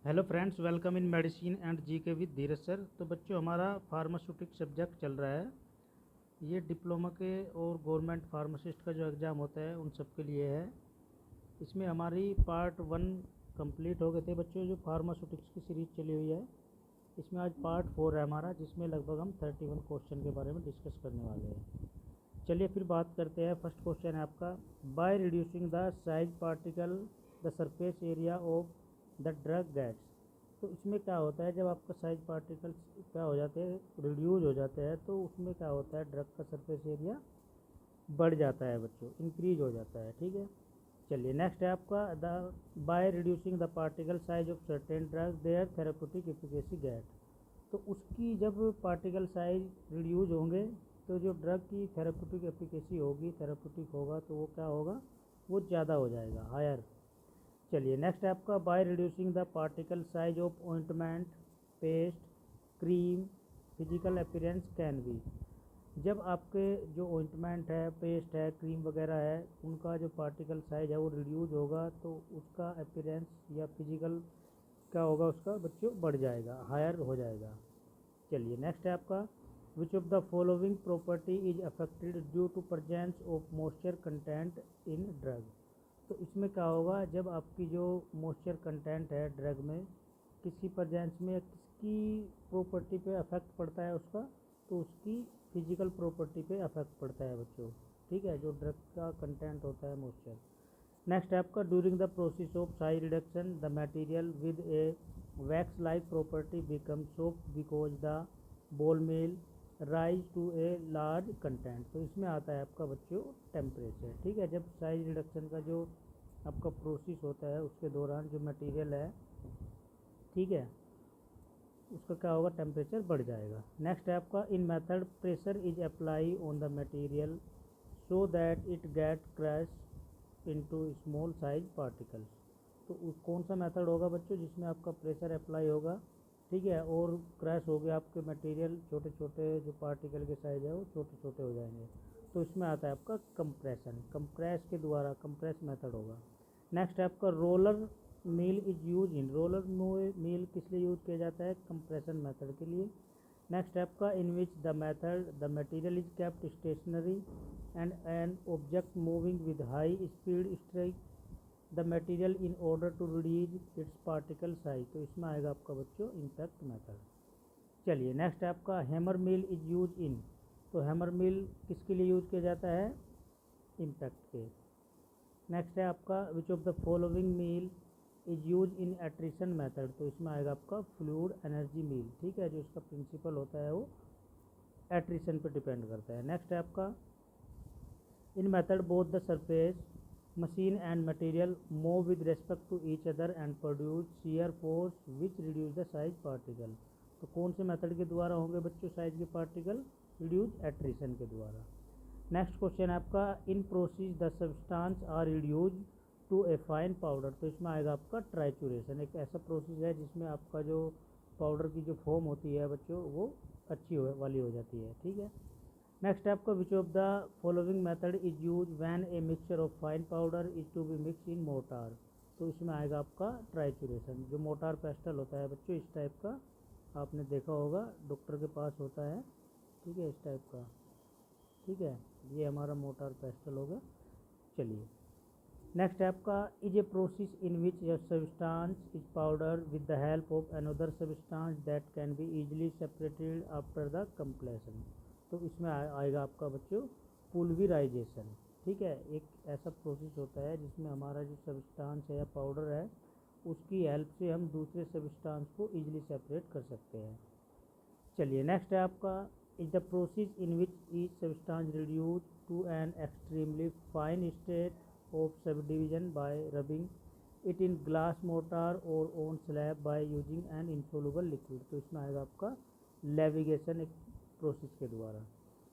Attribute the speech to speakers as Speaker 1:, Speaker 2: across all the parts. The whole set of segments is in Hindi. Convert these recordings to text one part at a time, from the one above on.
Speaker 1: Hello friends, welcome in medicine and GK with Dheeraj sir. तो बच्चों, हमारा फार्मास्यूटिक सब्जेक्ट चल रहा है। ये डिप्लोमा के और गवर्नमेंट फार्मासिस्ट का जो एग्ज़ाम होता है उन सब के लिए है। इसमें हमारी पार्ट 1 कंप्लीट हो गए थे बच्चों, जो फार्मास्यूटिक्स की सीरीज़ चली हुई है। इसमें आज पार्ट 4 है हमारा, जिसमें लगभग हम 31 क्वेश्चन के बारे में डिस्कस करने वाले हैं। चलिए फिर बात करते हैं। फर्स्ट क्वेश्चन है आपका, bye reducing the size particle the surface area of the drug gets. तो इसमें क्या होता है, जब आपका साइज पार्टिकल्स क्या हो जाते हैं, रिड्यूज हो जाते हैं, तो उसमें क्या होता है, ड्रग का सरफेस एरिया बढ़ जाता है बच्चों, इंक्रीज हो जाता है। ठीक है, चलिए नेक्स्ट है आपका, the by reducing the particle size of certain drug their therapeutic efficacy get. तो उसकी जब पार्टिकल साइज रिड्यूज होंगे तो जो ड्रग की थेराप्यूटिक एफिकेसी होगी, थेराप्यूटिक होगा, तो वो क्या होगा, वो ज़्यादा हो जाएगा, हायर। चलिए नेक्स्ट है आपका, bye reducing the particle size of ointment, paste, cream, physical appearance can be. जब आपके जो ऑइंटमेंट है, पेस्ट है, क्रीम वगैरह है, उनका जो पार्टिकल साइज है वो रिड्यूज होगा, तो उसका अपीयरेंस या फिजिकल क्या होगा, उसका बच्चों बढ़ जाएगा, हायर हो जाएगा। चलिए नेक्स्ट है आपका, which of the following property is affected due to presence of moisture content in drug. तो इसमें क्या होगा, जब आपकी जो मॉइस्चर कंटेंट है ड्रग में, किसी प्रेजेंस में किसकी प्रॉपर्टी पे अफेक्ट पड़ता है उसका, तो उसकी फिजिकल प्रॉपर्टी पे अफेक्ट पड़ता है बच्चों। ठीक है, जो ड्रग का कंटेंट होता है मॉइस्चर। नेक्स्ट है आपका, during the process of size reduction the material with a wax like property become soft because the ball mill rise to a large content. तो इसमें आता है आपका बच्चों टेम्परेचर। ठीक है, जब साइज रिडक्शन का जो आपका प्रोसेस होता है उसके दौरान जो मटेरियल है, ठीक है, उसका क्या होगा, टेम्परेचर बढ़ जाएगा। नेक्स्ट है आपका, in method pressure is apply on the material so that it get crash into small size particles. तो कौन सा मेथड होगा बच्चों, जिसमें आपका प्रेशर अप्लाई होगा, ठीक है, और क्रैश हो गया आपके मटेरियल, छोटे छोटे जो पार्टिकल के साइज है वो छोटे छोटे हो जाएंगे। तो इसमें आता है आपका कंप्रेशन, कंप्रेस के द्वारा, कंप्रेस मेथड होगा। नेक्स्ट है आपका, roller mill is use in, roller mill किस लिए यूज किया जाता है, कंप्रेशन मेथड के लिए। नेक्स्ट है आपका, in which the method the material is kept stationary and an object moving with high speed strike the material in order to reduce its particle size. तो इसमें आएगा आपका बच्चों इम्पैक्ट मेथड। चलिए नेक्स्ट है आपका, हैमर मिल इज यूज इन। तो हैमर मिल किसके लिए यूज किया जाता है, इम्पैक्ट के। नेक्स्ट है आपका, which of the following mill is use in attrition method. तो इसमें आएगा आपका फ्लूइड एनर्जी मील। ठीक है, जो इसका प्रिंसिपल होता है वो एट्रिशन पे डिपेंड करता है। नेक्स्ट है आपका, in method both the surface machine and material move with respect to each other and produce shear force which reduce the size particle. तो कौन से मेथड के द्वारा होंगे बच्चों साइज के पार्टिकल, रिड्यूस एट्रिशन के द्वारा। नेक्स्ट क्वेश्चन है आपका, in process the substance are reduce to a fine powder. तो इसमें आएगा आपका ट्राइचुरेशन। एक ऐसा प्रोसेस है जिसमें आपका जो पाउडर की जो फॉर्म होती है बच्चों, वो अच्छी वाली हो जाती है। ठीक है, नेक्स्ट है आपका, which of the following method is use when a mixture of fine powder is to be mix in mortar. तो इसमें आएगा आपका ट्राइचुरेशन। जो मोटार पेस्टल होता है बच्चों, इस टाइप का आपने देखा होगा, डॉक्टर के पास होता है, ठीक है, इस टाइप का। ठीक है, ये हमारा मोटार पेस्टल होगा। चलिए नेक्स्ट है आपका, is a process in which your substance is powder with the help of another substance that can be easily separated after the completion. तो इसमें आएगा आपका बच्चों पुलवराइजेशन। ठीक है, एक ऐसा प्रोसेस होता है जिसमें हमारा जो सब्सटेंस है या पाउडर है, उसकी हेल्प से हम दूसरे सब्सटेंस को इजीली सेपरेट कर सकते हैं। चलिए नेक्स्ट है आपका, is the process in which each substance reduce to an extremely fine state of subdivision by rubbing it in glass mortar और on slab by using an insoluble liquid. तो इसमें आएगा आपका लेविगेशन, एक प्रोसेस के द्वारा।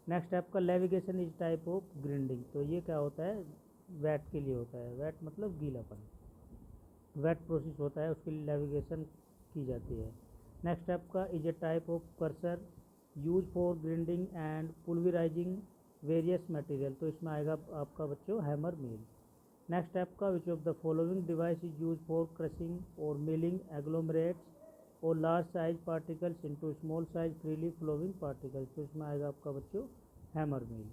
Speaker 1: नेक्स्ट है आपका, levigation is type of grinding. तो ये क्या होता है, वेट के लिए होता है, वेट मतलब गीलापन, वेट प्रोसेस होता है, उसके लिए लेविगेशन की जाती है। नेक्स्ट आपका, is a type of crusher use for grinding and pulverising various material. तो इसमें आएगा आपका बच्चों हैमर मिल। नेक्स्ट है आपका which of the following device is use for crushing और मिलिंग एग्लोमरेट्स और large size particles into small size freely flowing particles. तो इसमें आएगा आपका बच्चों हैमर मिल।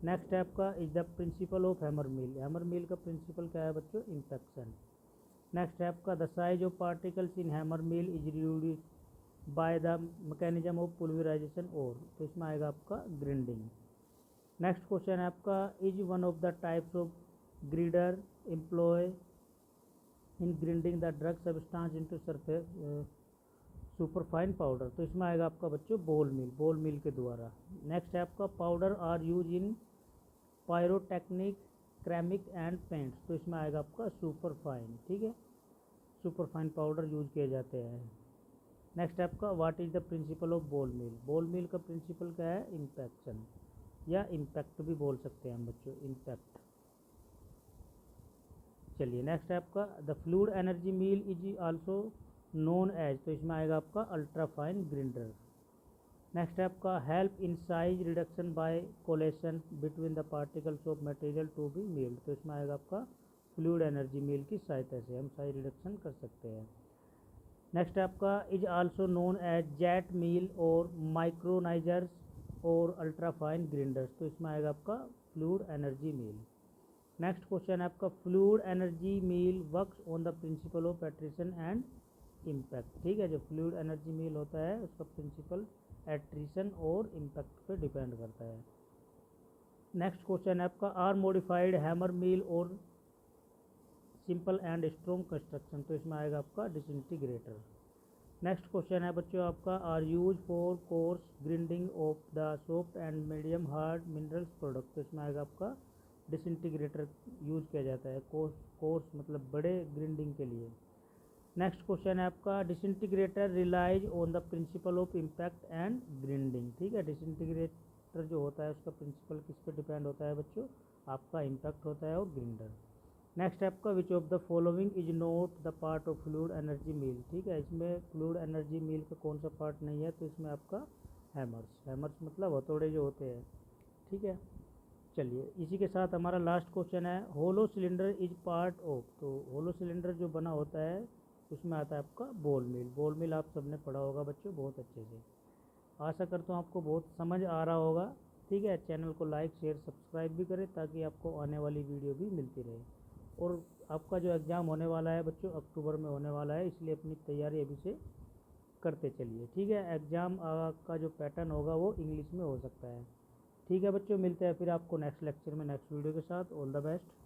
Speaker 1: नेक्स्ट है आपका is the principle of hammer mill. Hammer mill का प्रिंसिपल क्या है बच्चों? इम्पैक्शन। नेक्स्ट है आपका the size of particles in hammer mill is reduced by the mechanism of pulverisation और। तो इसमें आएगा आपका ग्राइंडिंग। नेक्स्ट क्वेश्चन है आपका is one of the types of grinder employ in grinding the drug substance into surface superfine powder. तो इसमें आएगा आपका बच्चों बोल मिल के द्वारा। नेक्स्ट है आपका powder are use in pyrotechnic ceramic and paints. तो इसमें आएगा आपका सुपरफाइन। ठीक है, सुपरफाइन पाउडर यूज किए जाते हैं। नेक्स्ट है आपका what is the principle of बोल मिल का प्रिंसिपल क्या है? इम्पैक्शन या इम्पैक्ट भी बोल सकते हैं हम बच्चों, इम्पैक्ट। चलिए नेक्स्ट है आपका the fluid energy mill is also known as. तो इसमें आएगा आपका अल्ट्राफाइन ग्राइंडर। नेक्स्ट है आपका help in size reduction by collision between the particles of material to be milled. तो इसमें आएगा आपका फ्लूइड एनर्जी मिल की सहायता से हम साइज रिडक्शन कर सकते हैं। नेक्स्ट है आपका is also known as jet mill और माइक्रोनाइजर्स और अल्ट्राफाइन ग्राइंडर्स। तो इसमें आएगा आपका fluid energy mill. Next question है आपका fluid energy mill works on the principle of attrition and impact. ठीक है, जो फ्लूइड एनर्जी मिल होता है उसका प्रिंसिपल एट्रिशन और इम्पैक्ट पे डिपेंड करता है। नेक्स्ट क्वेश्चन है आपका आर मॉडिफाइड हैमर मिल और सिंपल एंड स्ट्रॉन्ग कंस्ट्रक्शन। तो इसमें आएगा आपका डिसइंटीग्रेटर। नेक्स्ट क्वेश्चन है बच्चों आपका are use for coarse grinding of the soft and medium hard minerals product. तो इसमें आएगा आपका डिसइंटीग्रेटर यूज किया जाता है, कोर्स मतलब बड़े ग्राइंडिंग के लिए। नेक्स्ट क्वेश्चन है आपका disintegrator relies on the principle of impact and grinding. ठीक है, डिसइंटीग्रेटर जो होता है उसका प्रिंसिपल किस पे डिपेंड होता है बच्चों? आपका इम्पैक्ट होता है और ग्राइंडर। नेक्स्ट है आपका which of the following is not the part of fluid energy mill. ठीक है, इसमें फ्लूइड एनर्जी मिल का कौन सा पार्ट नहीं है? तो इसमें आपका हैमर्स मतलब हथौड़े जो होते हैं। ठीक है, चलिए इसी के साथ हमारा लास्ट क्वेश्चन है hollow cylinder is part of. तो होलो सिलेंडर जो बना होता है उसमें आता है आपका बोल मिल आप सबने पढ़ा होगा बच्चों बहुत अच्छे से। आशा करता हूँ आपको बहुत समझ आ रहा होगा। ठीक है, चैनल को लाइक शेयर सब्सक्राइब भी करें ताकि आपको आने वाली वीडियो भी मिलती रहे। और आपका जो एग्ज़ाम होने वाला है बच्चों अक्टूबर में होने वाला है, इसलिए अपनी तैयारी अभी से करते चलिए। ठीक है, एग्ज़ाम का जो पैटर्न होगा वो इंग्लिश में हो सकता है। ठीक है बच्चों, मिलते हैं फिर आपको नेक्स्ट लेक्चर में नेक्स्ट वीडियो के साथ। All the best.